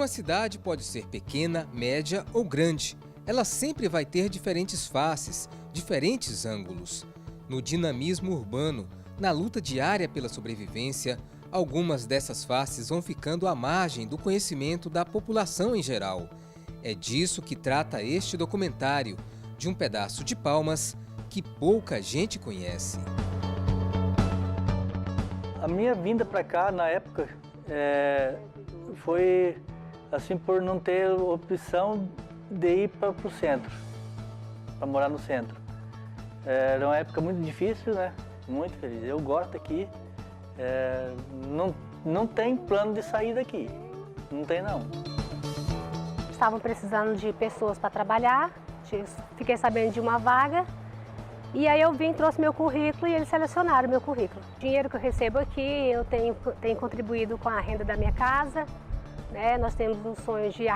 Uma cidade pode ser pequena, média ou grande. Ela sempre vai ter diferentes faces, diferentes ângulos. No dinamismo urbano, na luta diária pela sobrevivência, algumas dessas faces vão ficando à margem do conhecimento da população em geral. É disso que trata este documentário, de um pedaço de Palmas que pouca gente conhece. A minha vinda para cá, na época, foi assim por não ter opção de ir para o centro, para morar no centro. Era uma época muito difícil, né? Muito feliz. Eu gosto aqui. Não tem plano de sair daqui. Não tem, não. Estavam precisando de pessoas para trabalhar. Fiquei sabendo de uma vaga. E aí eu vim, trouxe meu currículo e eles selecionaram meu currículo. O dinheiro que eu recebo aqui, eu tenho contribuído com a renda da minha casa, né? Nós temos um sonho de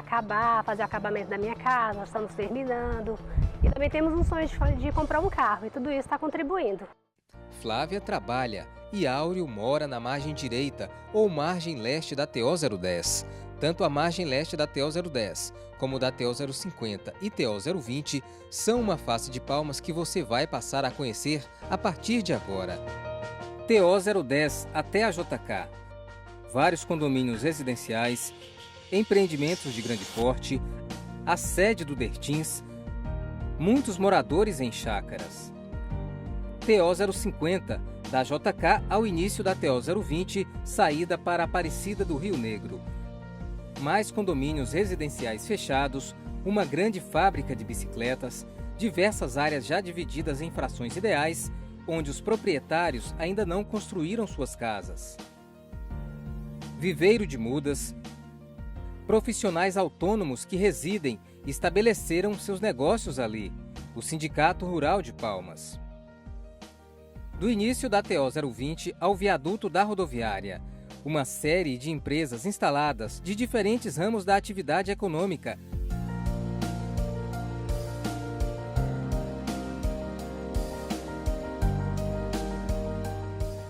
fazer o acabamento da minha casa, nós estamos terminando. E também temos um sonho de comprar um carro, e tudo isso está contribuindo. Flávia trabalha e Áureo mora na margem direita ou margem leste da TO 010. Tanto a margem leste da TO 010 como da TO 050 e TO 020 são uma face de Palmas que você vai passar a conhecer a partir de agora. TO 010 até a JK. Vários condomínios residenciais, empreendimentos de grande porte, a sede do Dertins, muitos moradores em chácaras. TO 050, da JK ao início da TO 020, saída para Aparecida do Rio Negro. Mais condomínios residenciais fechados, uma grande fábrica de bicicletas, diversas áreas já divididas em frações ideais, onde os proprietários ainda não construíram suas casas. Viveiro de mudas, profissionais autônomos que residem e estabeleceram seus negócios ali, o Sindicato Rural de Palmas. Do início da TO 020 ao viaduto da rodoviária, uma série de empresas instaladas de diferentes ramos da atividade econômica.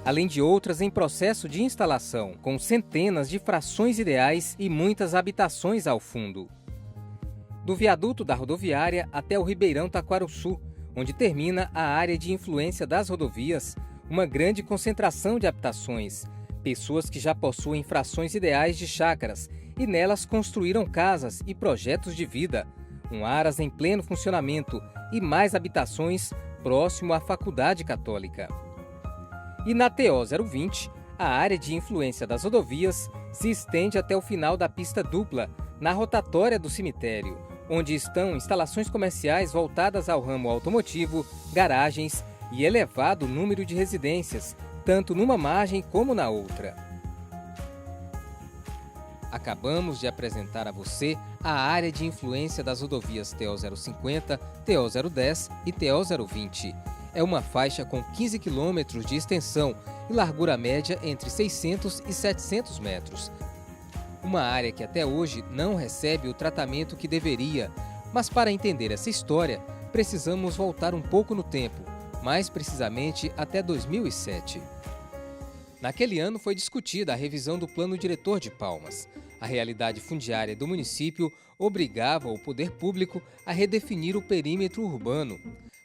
Além de outras em processo de instalação, com centenas de frações ideais e muitas habitações ao fundo. Do viaduto da rodoviária até o Ribeirão Taquarussu, onde termina a área de influência das rodovias, uma grande concentração de habitações, pessoas que já possuem frações ideais de chácaras e nelas construíram casas e projetos de vida, um aras em pleno funcionamento e mais habitações próximo à Faculdade Católica. E na TO 020, a área de influência das rodovias se estende até o final da pista dupla, na rotatória do cemitério, onde estão instalações comerciais voltadas ao ramo automotivo, garagens e elevado número de residências, tanto numa margem como na outra. Acabamos de apresentar a você a área de influência das rodovias TO 050, TO 010 e TO 020. É uma faixa com 15 quilômetros de extensão e largura média entre 600 e 700 metros. Uma área que até hoje não recebe o tratamento que deveria, mas para entender essa história, precisamos voltar um pouco no tempo, mais precisamente até 2007. Naquele ano foi discutida a revisão do Plano Diretor de Palmas. A realidade fundiária do município obrigava o poder público a redefinir o perímetro urbano,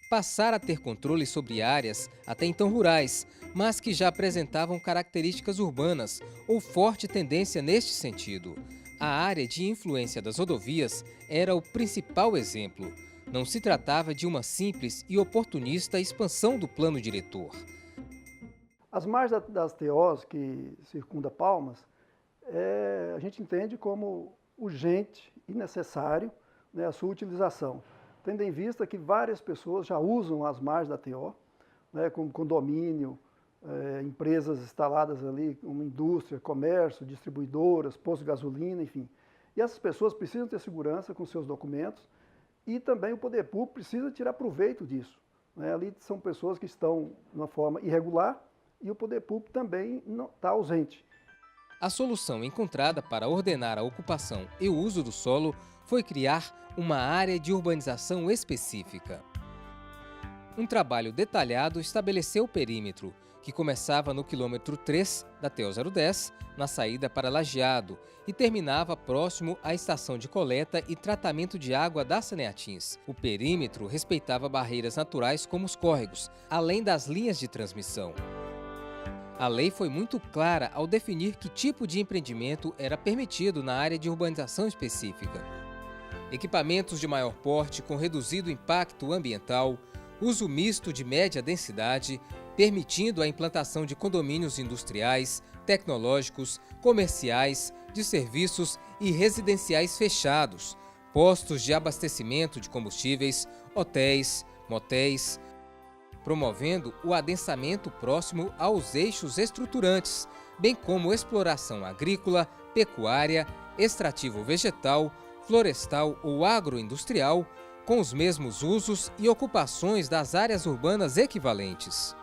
passar a ter controle sobre áreas até então rurais, mas que já apresentavam características urbanas ou forte tendência neste sentido. A área de influência das rodovias era o principal exemplo. Não se tratava de uma simples e oportunista expansão do plano diretor. As margens das TOs que circundam Palmas, a gente entende como urgente e necessário, né, a sua utilização, tendo em vista que várias pessoas já usam as margens da TO, né, como condomínio, empresas instaladas ali, como indústria, comércio, distribuidoras, postos de gasolina, enfim. E essas pessoas precisam ter segurança com seus documentos e também o poder público precisa tirar proveito disso, né? Ali são pessoas que estão de uma forma irregular e o poder público também está ausente. A solução encontrada para ordenar a ocupação e o uso do solo foi criar uma área de urbanização específica. Um trabalho detalhado estabeleceu o perímetro, que começava no quilômetro 3 da TO-010, na saída para Lajeado, e terminava próximo à estação de coleta e tratamento de água da Saneatins. O perímetro respeitava barreiras naturais como os córregos, além das linhas de transmissão. A lei foi muito clara ao definir que tipo de empreendimento era permitido na área de urbanização específica. Equipamentos de maior porte com reduzido impacto ambiental, uso misto de média densidade, permitindo a implantação de condomínios industriais, tecnológicos, comerciais, de serviços e residenciais fechados, postos de abastecimento de combustíveis, hotéis, motéis, promovendo o adensamento próximo aos eixos estruturantes, bem como exploração agrícola, pecuária, extrativo vegetal, florestal ou agroindustrial, com os mesmos usos e ocupações das áreas urbanas equivalentes.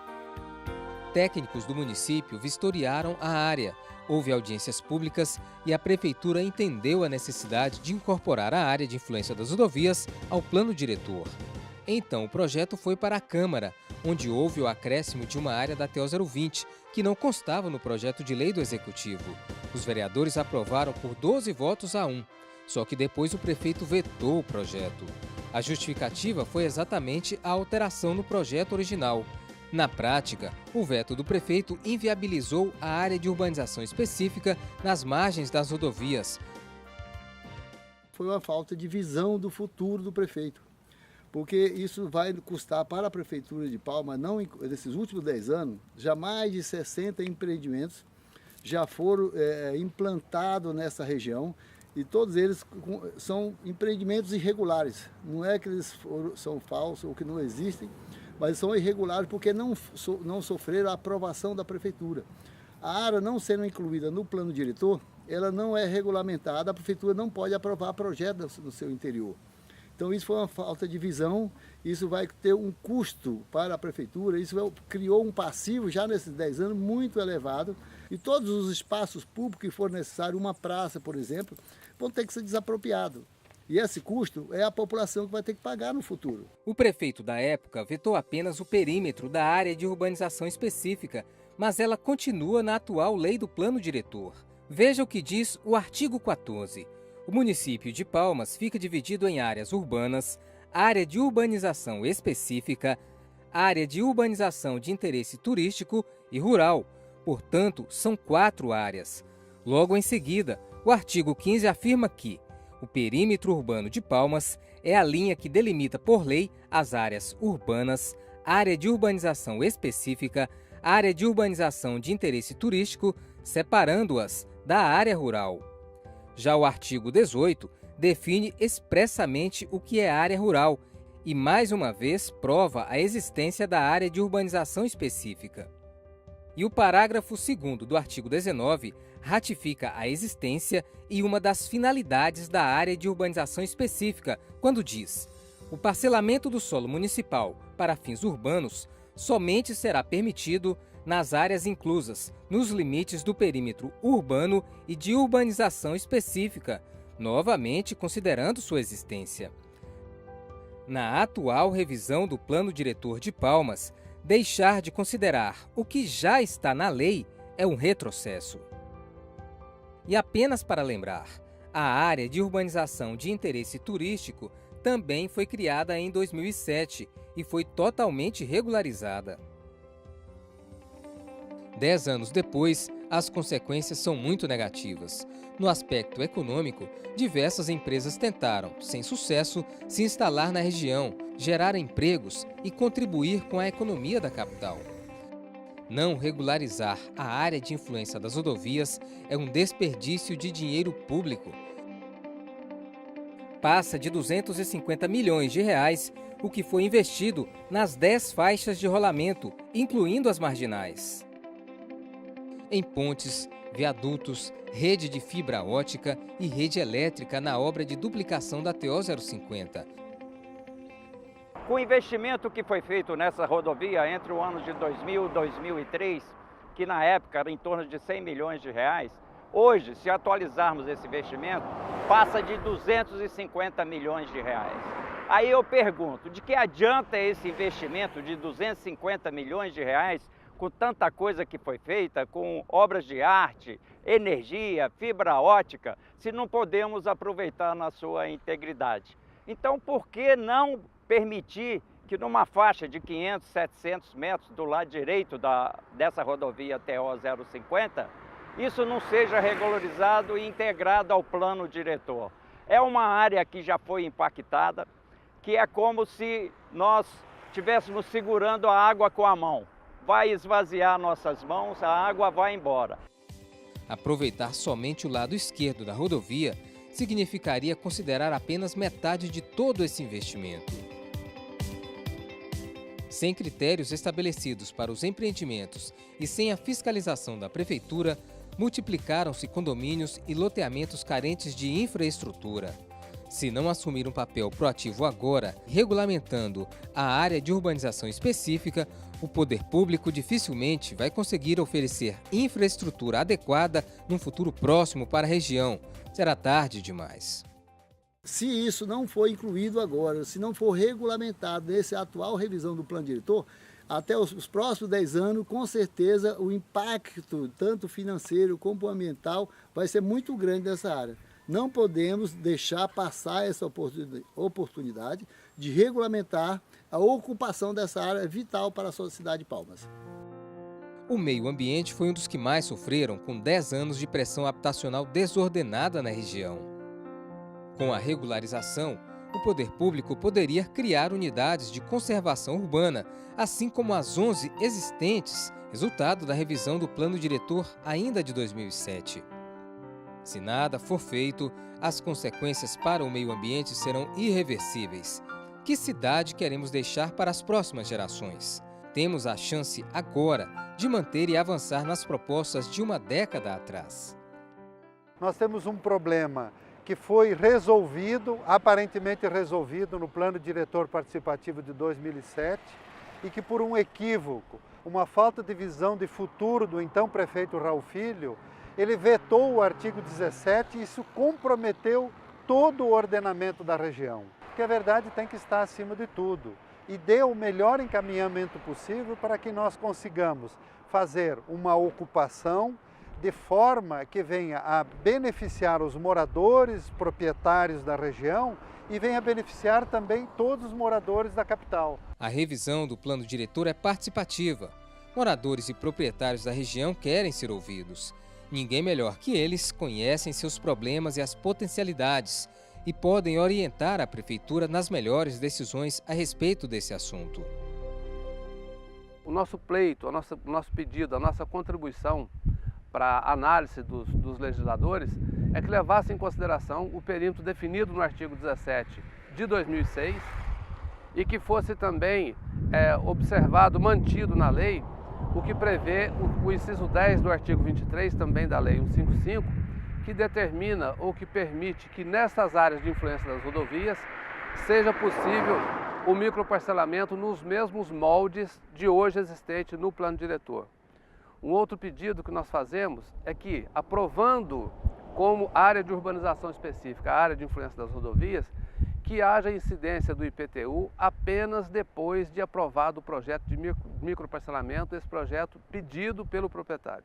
Técnicos do município vistoriaram a área, houve audiências públicas e a prefeitura entendeu a necessidade de incorporar a área de influência das rodovias ao plano diretor. Então o projeto foi para a Câmara, onde houve o acréscimo de uma área da TO-020, que não constava no projeto de lei do Executivo. Os vereadores aprovaram por 12 votos a 1, só que depois o prefeito vetou o projeto. A justificativa foi exatamente a alteração no projeto original. Na prática, o veto do prefeito inviabilizou a área de urbanização específica nas margens das rodovias. Foi uma falta de visão do futuro do prefeito, porque isso vai custar para a Prefeitura de Palmas, nesses últimos 10 anos, já mais de 60 empreendimentos já foram implantados nessa região, e todos eles são empreendimentos irregulares. Não é que eles são falsos ou que não existem, mas são irregulares porque não sofreram a aprovação da Prefeitura. A área não sendo incluída no plano diretor, ela não é regulamentada, a Prefeitura não pode aprovar projetos no seu interior. Então isso foi uma falta de visão, isso vai ter um custo para a Prefeitura, isso criou um passivo já nesses 10 anos muito elevado, e todos os espaços públicos que for necessário, uma praça, por exemplo, vão ter que ser desapropriados. E esse custo é a população que vai ter que pagar no futuro. O prefeito da época vetou apenas o perímetro da área de urbanização específica, mas ela continua na atual lei do plano diretor. Veja o que diz o artigo 14. O município de Palmas fica dividido em áreas urbanas, área de urbanização específica, área de urbanização de interesse turístico e rural. Portanto, são 4 áreas. Logo em seguida, o artigo 15 afirma que o perímetro urbano de Palmas é a linha que delimita por lei as áreas urbanas, área de urbanização específica, área de urbanização de interesse turístico, separando-as da área rural. Já o artigo 18 define expressamente o que é área rural e, mais uma vez, prova a existência da área de urbanização específica. E o parágrafo 2º do artigo 19 ratifica a existência e uma das finalidades da área de urbanização específica, quando diz: o parcelamento do solo municipal para fins urbanos somente será permitido nas áreas inclusas nos limites do perímetro urbano e de urbanização específica, novamente considerando sua existência. Na atual revisão do Plano Diretor de Palmas, deixar de considerar o que já está na lei é um retrocesso. E apenas para lembrar, a área de urbanização de interesse turístico também foi criada em 2007 e foi totalmente regularizada. 10 anos depois, as consequências são muito negativas. No aspecto econômico, diversas empresas tentaram, sem sucesso, se instalar na região, gerar empregos e contribuir com a economia da capital. Não regularizar a área de influência das rodovias é um desperdício de dinheiro público. Passa de 250 milhões de reais o que foi investido nas 10 faixas de rolamento, incluindo as marginais. Em pontes, viadutos, rede de fibra ótica e rede elétrica na obra de duplicação da TO-050. Com o investimento que foi feito nessa rodovia entre o ano de 2000 e 2003, que na época era em torno de 100 milhões de reais, hoje, se atualizarmos esse investimento, passa de 250 milhões de reais. Aí eu pergunto, de que adianta esse investimento de 250 milhões de reais com tanta coisa que foi feita, com obras de arte, energia, fibra ótica, se não podemos aproveitar na sua integridade? Então, por que não permitir que numa faixa de 500, 700 metros do lado direito dessa rodovia TO 050, isso não seja regularizado e integrado ao plano diretor? É uma área que já foi impactada, que é como se nós estivéssemos segurando a água com a mão. Vai esvaziar nossas mãos, a água vai embora. Aproveitar somente o lado esquerdo da rodovia significaria considerar apenas metade de todo esse investimento. Sem critérios estabelecidos para os empreendimentos e sem a fiscalização da Prefeitura, multiplicaram-se condomínios e loteamentos carentes de infraestrutura. Se não assumir um papel proativo agora, regulamentando a área de urbanização específica, o poder público dificilmente vai conseguir oferecer infraestrutura adequada num futuro próximo para a região. Será tarde demais. Se isso não for incluído agora, se não for regulamentado nessa atual revisão do plano diretor, até os próximos 10 anos, com certeza o impacto, tanto financeiro como ambiental, vai ser muito grande nessa área. Não podemos deixar passar essa oportunidade de regulamentar a ocupação dessa área vital para a sociedade de Palmas. O meio ambiente foi um dos que mais sofreram com 10 anos de pressão habitacional desordenada na região. Com a regularização, o poder público poderia criar unidades de conservação urbana, assim como as 11 existentes, resultado da revisão do plano diretor ainda de 2007. Se nada for feito, as consequências para o meio ambiente serão irreversíveis. Que cidade queremos deixar para as próximas gerações? Temos a chance agora de manter e avançar nas propostas de uma década atrás. Nós temos um problema que foi resolvido, aparentemente resolvido no Plano Diretor Participativo de 2007 e que por um equívoco, uma falta de visão de futuro do então prefeito Raul Filho, ele vetou o artigo 17 e isso comprometeu todo o ordenamento da região. Porque a verdade tem que estar acima de tudo e dê o melhor encaminhamento possível para que nós consigamos fazer uma ocupação de forma que venha a beneficiar os moradores, proprietários da região e venha a beneficiar também todos os moradores da capital. A revisão do plano diretor é participativa. Moradores e proprietários da região querem ser ouvidos. Ninguém melhor que eles conhecem seus problemas e as potencialidades e podem orientar a Prefeitura nas melhores decisões a respeito desse assunto. O nosso pleito, o nosso pedido, a nossa contribuição para a análise dos legisladores é que levasse em consideração o perímetro definido no artigo 17 de 2006 e que fosse também observado, mantido na lei, o que prevê o inciso 10 do artigo 23, também da Lei 155, que determina ou que permite que nessas áreas de influência das rodovias seja possível o microparcelamento nos mesmos moldes de hoje existente no plano diretor. Um outro pedido que nós fazemos é que, aprovando como área de urbanização específica a área de influência das rodovias, que haja incidência do IPTU apenas depois de aprovado o projeto de microparcelamento, esse projeto pedido pelo proprietário.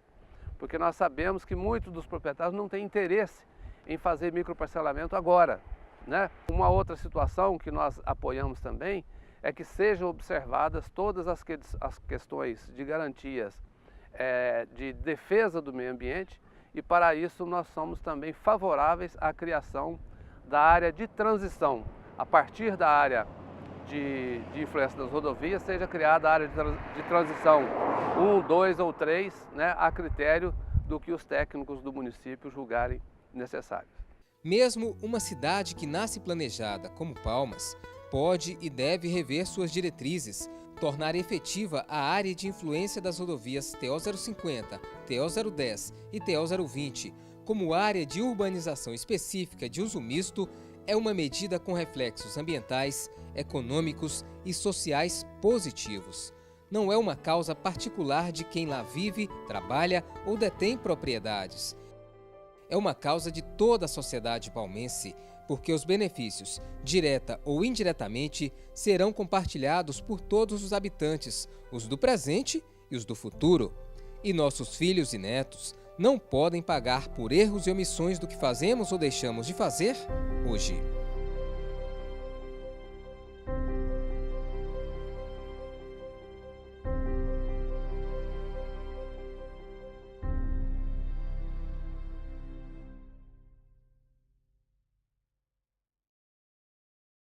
Porque nós sabemos que muitos dos proprietários não têm interesse em fazer microparcelamento agora, né? Uma outra situação que nós apoiamos também é que sejam observadas todas as questões de garantias de defesa do meio ambiente e para isso nós somos também favoráveis à criação da área de transição. A partir da área de influência das rodovias, seja criada a área de transição 1, 2 ou 3, né, a critério do que os técnicos do município julgarem necessário. Mesmo uma cidade que nasce planejada como Palmas, pode e deve rever suas diretrizes, tornar efetiva a área de influência das rodovias TO 050, TO 010 e TO 020 como área de urbanização específica de uso misto é uma medida com reflexos ambientais, econômicos e sociais positivos. Não é uma causa particular de quem lá vive, trabalha ou detém propriedades. É uma causa de toda a sociedade palmense, porque os benefícios, direta ou indiretamente, serão compartilhados por todos os habitantes, os do presente e os do futuro. E nossos filhos e netos não podem pagar por erros e omissões do que fazemos ou deixamos de fazer hoje.